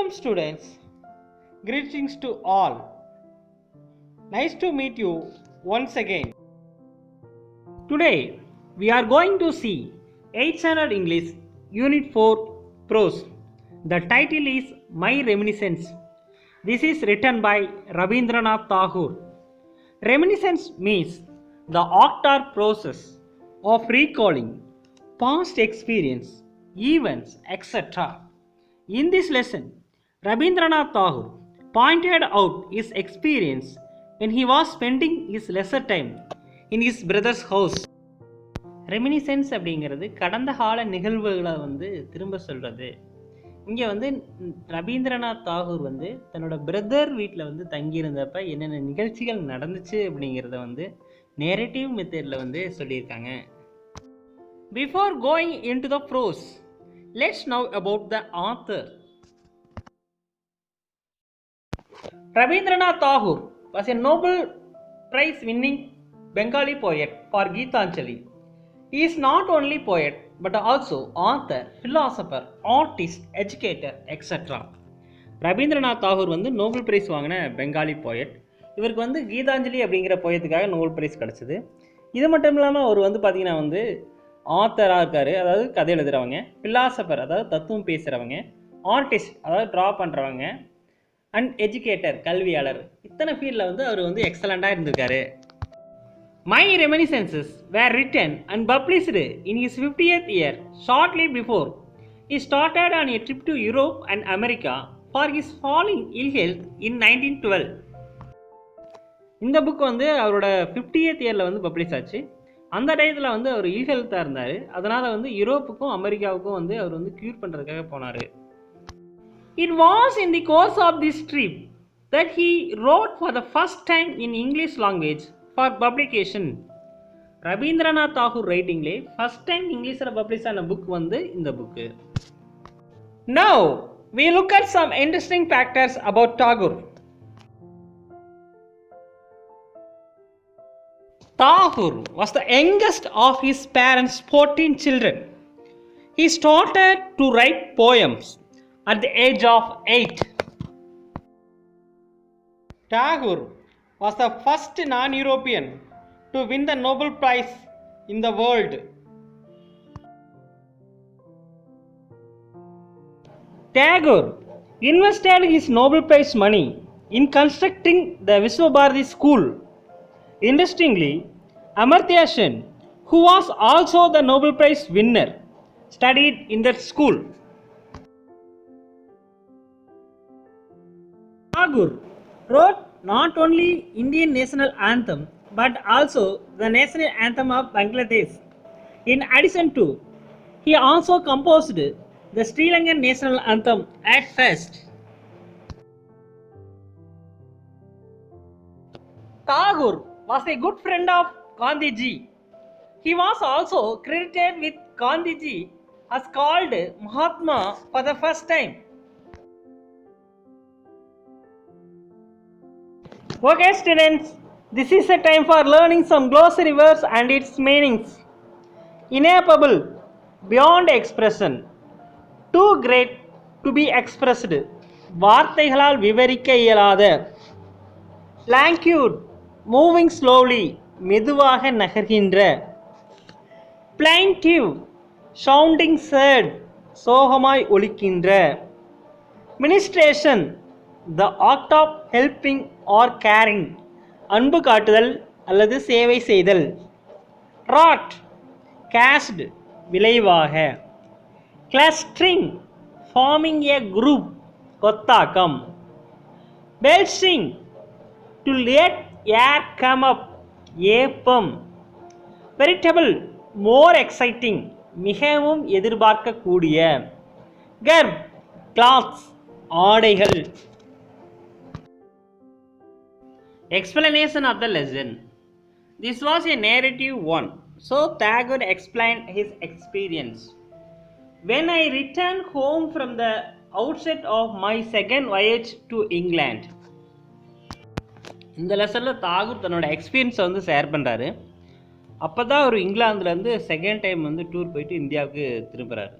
Welcome students, greetings to all. Nice to meet you once again. Today we are going to see 8th Standard English Unit 4 Prose. The title is My Reminiscence. This is written by Rabindranath Tagore. Reminiscence means the act or process of recalling past experience, events, etc. In this lesson, Rabindranath Tagore pointed out his experience when he was spending his leisure time in his brother's house. Reminiscence அப்படிங்கிறது கடந்த கால நிகழ்வுகளை திரும்ப சொல்கிறது. இங்கே ரவீந்திரநாத் தாகூர் தன்னோட brother வீட்டில் தங்கியிருந்தப்ப என்னென்ன நிகழ்ச்சிகள் நடந்துச்சு அப்படிங்கிறத நேரேட்டிவ் மெத்தடில் சொல்லியிருக்காங்க. Before going into the prose, let's know about the author. Rabindranath Tagore was a Nobel Prize winning Bengali poet for Geetanjali. He is not only poet but also author, philosopher, artist, educator, etc. Rabindranath Tagore Nobel prize வாங்கின Bengali poet. இவருக்கு கீதாஞ்சலி அப்படிங்கிற போயத்துக்காக Nobel prize கிடச்சிது. இது மட்டும் இல்லாமல் அவர் பார்த்தீங்கன்னா ஆத்தராக இருக்கார், அதாவது கதை எழுதுகிறவங்க, ஃபிலாசபர் அதாவது தத்துவம் பேசுகிறவங்க, ஆர்டிஸ்ட் அதாவது ட்ரா பண்ணுறவங்க, அண்ட் எஜுகேட்டர் கல்வியாளர். இத்தனை ஃபீல்டில் அவர் எக்ஸலண்ட்டாக இருந்திருக்காரு. My reminiscences were written and published in his 50th year shortly before he started on a trip to Europe and America for his falling ill health in 1912. இந்த book அவரோட 50th இயரில் publish ஆச்சு. அந்த டயத்தில் அவர் இல் ஹெல்த்தாக இருந்தார். அதனால் யூரோப்புக்கும் அமெரிக்காவுக்கும் அவர் க்யூர் பண்ணுறதுக்காக போனார். It was in the course of this trip that he wrote for the first time in English language for publication. Rabindranath Tagore ரைட்டிங்லே ஃபர்ஸ்ட் டைம் இங்கிலீஷில் பப்ளிஷ் ஆன புக் இந்த book. Now we look at some interesting factors about Tagore. Tagore was the youngest of his parents' 14 children. He started to write poems at the age of 8. Tagore was the first non-European to win the Nobel Prize in the world. Tagore invested his Nobel Prize money in constructing the Vishwabharati School. Interestingly, Amartya Sen, who was also the Nobel Prize winner, studied in that school. Tagore wrote not only Indian national anthem but also the national anthem of Bangladesh. In addition to, he also composed the Sri Lankan national anthem at first. Tagore was a good friend of Gandhiji. He was also credited with Gandhiji as called Mahatma for the first time. Okay students, this is a time for learning some glossary words and its meanings. Ineffable, beyond expression, too great to be expressed, வார்த்தைகளால் விவரிக்க இயலாத. Languid, moving slowly, மெதுவாக நகர்கின்ற. Plaintive, sounding sad, சோகமாய் ஒலிக்கின்ற. Ministration, the act of helping or caring, அன்பு காட்டுதல் அல்லது சேவை செய்தல். Rot, cast, விளைவாக. Clustering, forming a group, கொத்தாக்கம். Belching, to let air come up, ஏப்பம். Veritable, more exciting, மிகவும் எதிர்பார்க்கக்கூடிய. Garb, cloths, ஆடைகள். Explanation of the lesson. This was a narrative one, so Tagore explained his experience. When I returned home from the outset of my second voyage to England. இந்த லெசனில் தாகூர் தன்னோட எக்ஸ்பீரியன்ஸை share பண்ணுறாரு. அப்போ தான் அவர் இங்கிலாந்துலேருந்து செகண்ட் டைம் டூர் போயிட்டு இந்தியாவுக்கு திரும்புகிறாரு.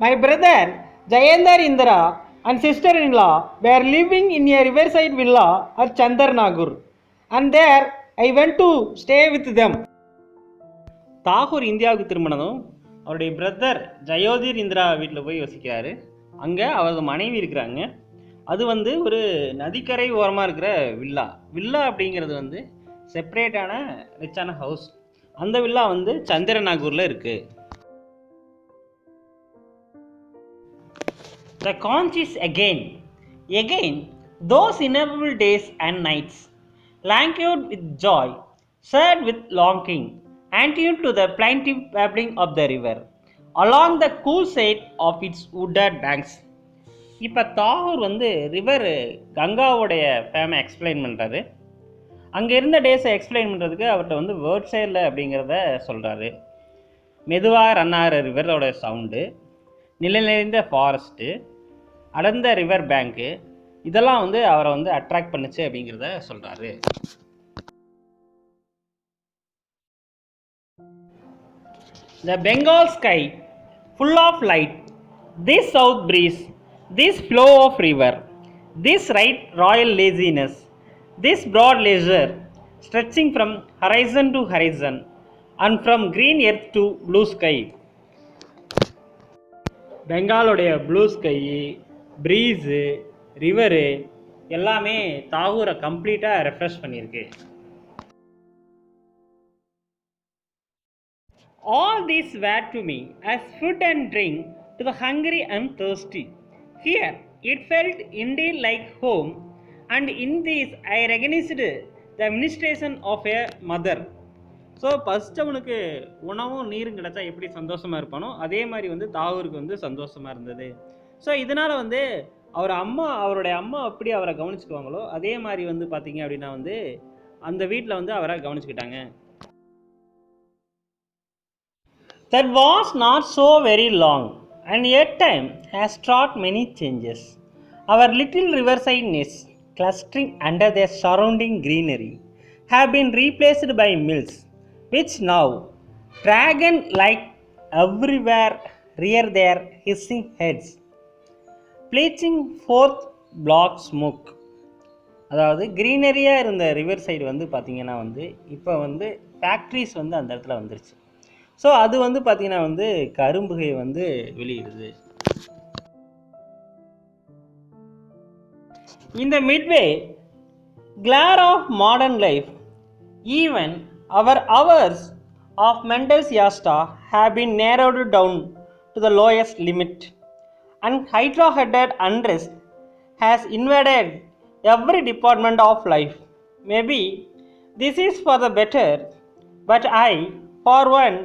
My brother Jayendra Indra and sister-in-law were living in a riverside villa at Chandarnagur, and there I went to stay with them. Tagore இந்தியாவுக்கு திரும்பினதும் அவருடைய பிரதர் ஜயோதிர் இந்திரா வீட்டில் போய் வசிக்கிறாரு. அங்கே அவரது மனைவி இருக்கிறாங்க. அது வந்து ஒரு நதிக்கரை ஓரமாக இருக்கிற வில்லா. வில்லா அப்படிங்கிறது வந்து செப்பரேட்டான ரிச்சான ஹவுஸ். அந்த வில்லா வந்து சந்திரநாகூரில் இருக்குது. The conch is again, those ineffable days and nights, languid with joy, sad with longing, and tuned to the plaintive babbling of the river, along the cool side of its wooded banks. இப்போ தாகூர் வந்து river கங்காவோடைய ஃபேமை explain பண்ணுறாரு. அங்கே இருந்த டேஸை explain பண்ணுறதுக்கு அவர்கிட்ட வந்து word சைடில் அப்படிங்கிறத சொல்கிறாரு. மெதுவாக ரன் ஆகிற ரிவரோட சவுண்டு, நிலை நிறைந்த ஃபாரஸ்ட்டு, அடர்ந்த ரிவர் பேங்க்கு, இதெல்லாம் வந்து அவரை வந்து அட்ராக்ட் பண்ணுச்சு அப்படிங்கிறத சொல்கிறாரு. The Bengal sky full of light, this south breeze, this flow of river, this right royal laziness, this broad leisure stretching from horizon to horizon and from green earth to blue sky. பெங்காலோடைய blue sky, breeze, river எல்லாமே தாகூரை கம்ப்ளீட்டாக refresh பண்ணியிருக்கு. All these were to me as food and drink to the hungry and thirsty. Here it felt indeed like home, and in this I recognized the administration of a mother. So பசித்தவனுக்கு உணவும் நீரும் கிடச்சா எப்படி சந்தோஷமாக இருப்பானோ அதே மாதிரி வந்து தாகூருக்கு வந்து சந்தோஷமாக இருந்தது. ஸோ இதனால் வந்து அவருடைய அம்மா எப்படி அவரை கவனிச்சுக்குவாங்களோ அதே மாதிரி வந்து பார்த்தீங்க அப்படின்னா வந்து அந்த வீட்டில் வந்து அவரை கவனிச்சுக்கிட்டாங்க. That was not so very long, and yet time has taught many changes. Our little riverside nests, clustering under their surrounding greenery, have been replaced by mills, which now, dragon-like everywhere, rear their hissing heads, bleaching forth black smoke. அதாவது க்ரீனரியாக இருந்த river side வந்து பார்த்திங்கன்னா வந்து இப்போ வந்து factories வந்து அந்த இடத்துல வந்துருச்சு. ஸோ அது வந்து பார்த்திங்கன்னா வந்து கரும்புகை வந்து வெளியிடுது. In the midway glare of modern life, even our hours of mental siesta have been narrowed down to the lowest limit, and hydra-headed unrest has invaded every department of life. Maybe this is for the better, but I, for one,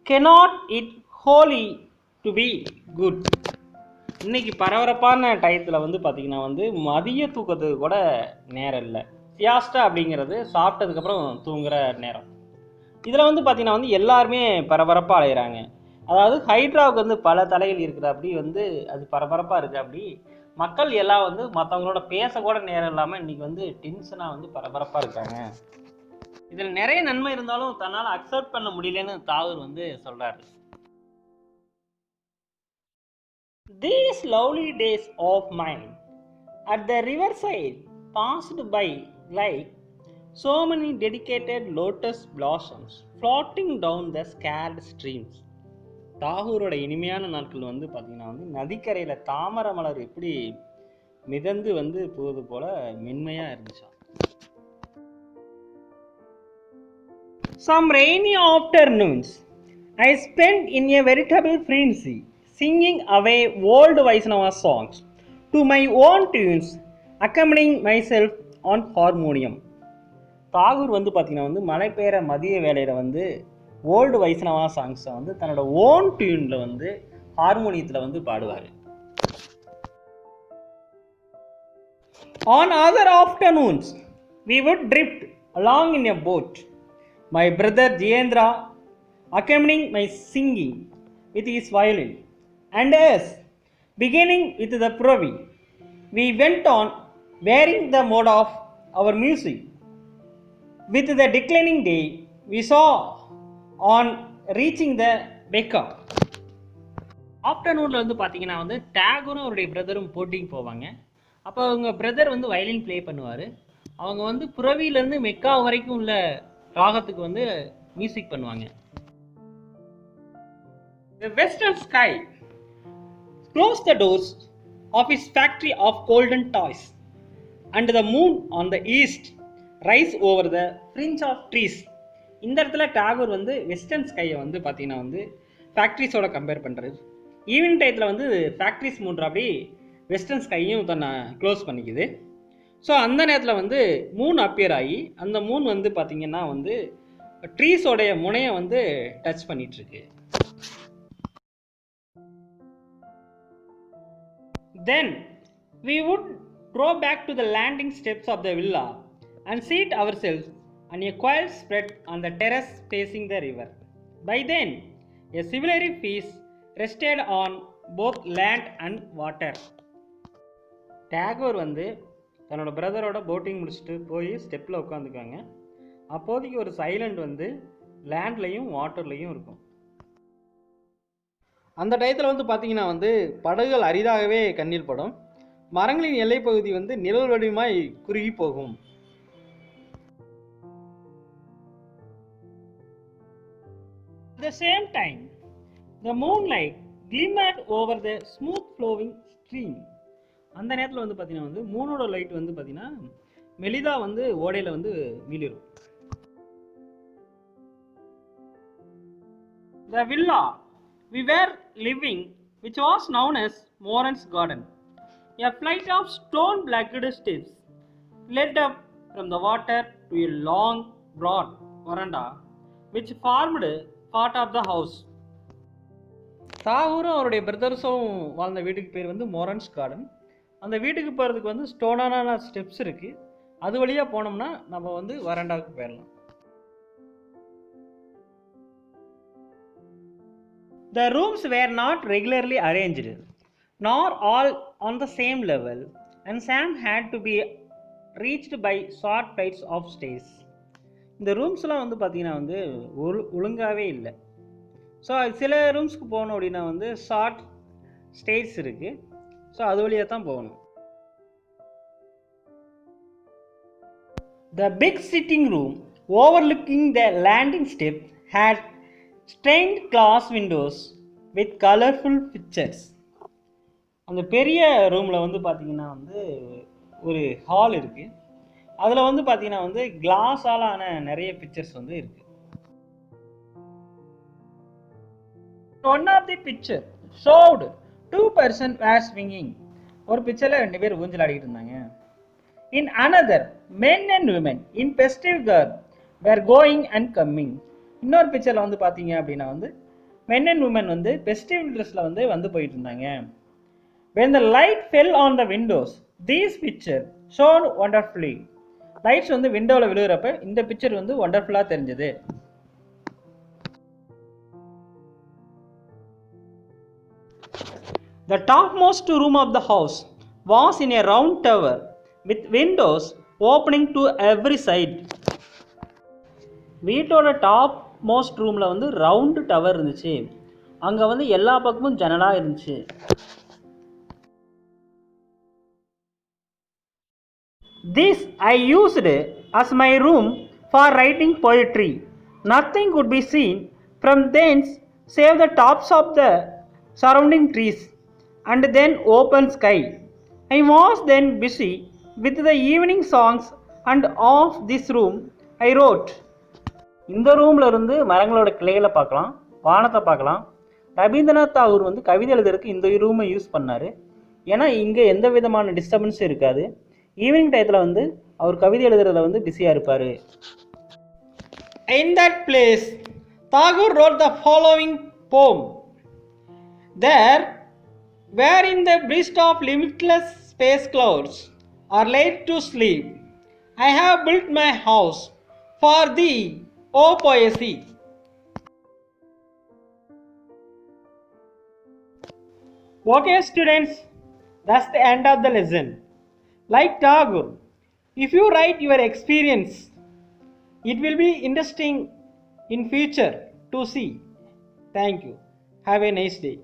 cannot it wholly to be good. இன்றைக்கி பரபரப்பான டயத்தில் வந்து பார்த்திங்கன்னா வந்து மதிய தூக்கத்துக்கு கூட நேரம் இல்லை. சியாஸ்டா அப்படிங்கிறது சாப்பிட்டதுக்கப்புறம் தூங்குகிற நேரம். இதில் வந்து பார்த்திங்கன்னா வந்து எல்லாருமே பரபரப்பாக அலைகிறாங்க. அதாவது ஹைட்ராவுக்கு வந்து பல தலைகள் இருக்குது, அப்படி வந்து அது பரபரப்பாக இருக்குது. அப்படி மக்கள் எல்லாம் வந்து மற்றவங்களோட பேசக்கூட நேரம் இல்லாமல் இன்றைக்கி வந்து டென்ஷனாக வந்து பரபரப்பாக இருக்காங்க. இதில் நிறைய நன்மை இருந்தாலும் தன்னால் அக்செப்ட் பண்ண முடியலன்னு தாகூர் வந்து சொல்கிறாரு. These lovely days of mine at the riverside passed by like so many dedicated lotus blossoms floating down the scared streams. தாகூரோட இனிமையான நாட்கள் வந்து பார்த்திங்கன்னா வந்து நதிக்கரையில் தாமரை மலர் எப்படி மிதந்து வந்து போவது போல மென்மையாக இருந்துச்சு. Some rainy afternoons I spent in a veritable frenzy, singing away old Vaishnava songs to my own tunes, accompanying myself on harmonium. Tagore வந்து பார்த்திங்கன்னா வந்து மழை பெய்கிற மதிய வேளையில் வந்து ஓல்டு வைஷ்ணவா சாங்ஸை வந்து தன்னோட ஓன் டியூனில் வந்து ஹார்மோனியத்தில் வந்து பாடுவார். On other afternoons, we would drift along in a boat, my brother Jayendra accompanying my singing with his violin, and as beginning with the Puravi, we went on varying the mode of our music. With the declining day, we saw on reaching the Becca. ஆஃப்டர்நூனில் வந்து பார்த்தீங்கன்னா வந்து டேகரும் அவருடைய பிரதரும் boating போவாங்க. அப்போ அவங்க brother வந்து violin play பண்ணுவார். அவங்க வந்து புரவியிலேருந்து மெக்கா வரைக்கும் உள்ள ராகத்துக்கு வந்து மியூசிக் பண்ணுவாங்க. The western sky closed the doors of his factory of golden toys, and the moon on the east rise over the fringe of trees. இந்த இடத்துல டாகூர் வந்து வெஸ்டர்ன் ஸ்கையை வந்து பார்த்தீங்கன்னா வந்து ஃபேக்ட்ரிஸோட கம்பேர் பண்ணுறது. ஈவினிங் டயத்தில் வந்து ஃபேக்ட்ரிஸ் மூன்று அப்படி வெஸ்டர்ன் ஸ்கையும் தன்னை க்ளோஸ் பண்ணிக்குது. ஸோ அந்த நேரத்தில் வந்து மூன் அப்பியர் ஆகி அந்த மூன் வந்து பார்த்திங்கன்னா வந்து ட்ரீஸோடைய முனையை வந்து touch பண்ணிகிட்ருக்கு. Then we would draw back to the landing steps of the villa and seat ourselves on a quiet spread on the terrace facing the river. By then, a civilized peace rested on both land and water. டேகோர் வந்து தன்னோட பிரதரோட boating முடிச்சுட்டு போய் ஸ்டெப்பில் உட்காந்துக்காங்க. அப்போதைக்கு ஒரு silent வந்து லேண்ட்லையும் வாட்டர்லையும் இருக்கும். அந்த டயத்தில் வந்து பார்த்தீங்கன்னா வந்து படகுகள் அரிதாகவே கண்ணில் படும். மரங்களின் எல்லைப்பகுதி வந்து நிழல் வடிவமாய் குறுகி போகும். At the same time, the moonlight glimmered over the smooth flowing stream. அந்த நேரத்தில் வந்து பார்த்தீங்கன்னா வந்து மூனோட லைட் வந்து பார்த்தீங்கன்னா மெலிதா வந்து ஓடையில் வந்து மிளிரும். The villa we were living, which was known as Moran's Garden, a flight of stone-blacked steps led up from the water to a long, broad veranda, which formed part of the house. தாகூரும் அவருடைய பிரதர்ஸும் வாழ்ந்த வீட்டுக்கு பேர் வந்து மோரன்ஸ் garden. அந்த வீட்டுக்கு போகிறதுக்கு வந்து ஸ்டோனான steps இருக்குது. அது வழியாக போனோம்னா நம்ம வந்து வராண்டாவுக்கு போயிடலாம். The rooms were not regularly arranged, nor all on the same level, and Sam had to be reached by short flights of stairs. இந்த ரூம்ஸ்லாம் வந்து பார்த்தீங்கன்னா வந்து ஒழுங்காகவே இல்லை. ஸோ சில ரூம்ஸ்க்கு போகணும் அப்படின்னா வந்து ஷார்ட் ஸ்டேஸ் இருக்குது. ஸோ அது வழியாக தான் போகணும். The big sitting room overlooking the landing step had stained glass windows with colorful pictures. அந்த பெரிய ரூமில் வந்து பார்த்தீங்கன்னா வந்து ஒரு ஹால் இருக்குது. அதில் வந்து பார்த்தீங்கன்னா வந்து கிளாஸால் ஆன நிறைய பிக்சர்ஸ் வந்து இருக்குது. One of the picture showed two persons were swinging. ஒரு பிக்சரில் 2 பேர் ஊஞ்சல் ஆடிக்கிட்டு இருந்தாங்க. In another, men and women in festive garb were going and coming. இன்னொரு பிக்சரில் வந்து பார்த்தீங்க அப்படின்னா வந்து men and women வந்து ஃபெஸ்டிவ் ட்ரெஸ்ஸில் வந்து போயிட்டு இருந்தாங்க. When the light fell on the windows, these picture shone wonderfully. Lights வந்து விண்டோவில் விழுகிறப்ப இந்த பிக்சர் வந்து ஒண்டர்ஃபுல்லாக தெரிஞ்சது. The topmost room of the house was in a round tower with windows opening to every side. வீட்டோட டாப் மோஸ்ட் ரூமில் வந்து round tower இருந்துச்சு. அங்கே வந்து எல்லா பக்கமும் ஜன்னலாக இருந்துச்சு. This I used as my room for writing poetry. Nothing could be seen from thence save the tops of the surrounding trees and then open sky. I was then busy with the evening songs and of this room I wrote. இந்த ரூமில் இருந்து மரங்களோட கிளைகளை பார்க்கலாம், வானத்தை பார்க்கலாம். ரவீந்திரநாத் தாகூர் வந்து கவிதை எழுதுறதுக்கு இந்த ரூமை யூஸ் பண்ணார். ஏன்னா இங்கே எந்த விதமான டிஸ்டர்பன்ஸும் இருக்காது. ஈவினிங் டயத்தில் வந்து அவர் கவிதை எழுதுறதுல வந்து பிஸியாக இருப்பார். In that place, Tagore wrote the following poem. There, where in the breast of limitless space clouds are laid to sleep, I have built my house for thee, O poesy. Okay students, that's the end of the lesson. Like Tagore, if you write your experience, it will be interesting in future to see. Thank you. Have a nice day.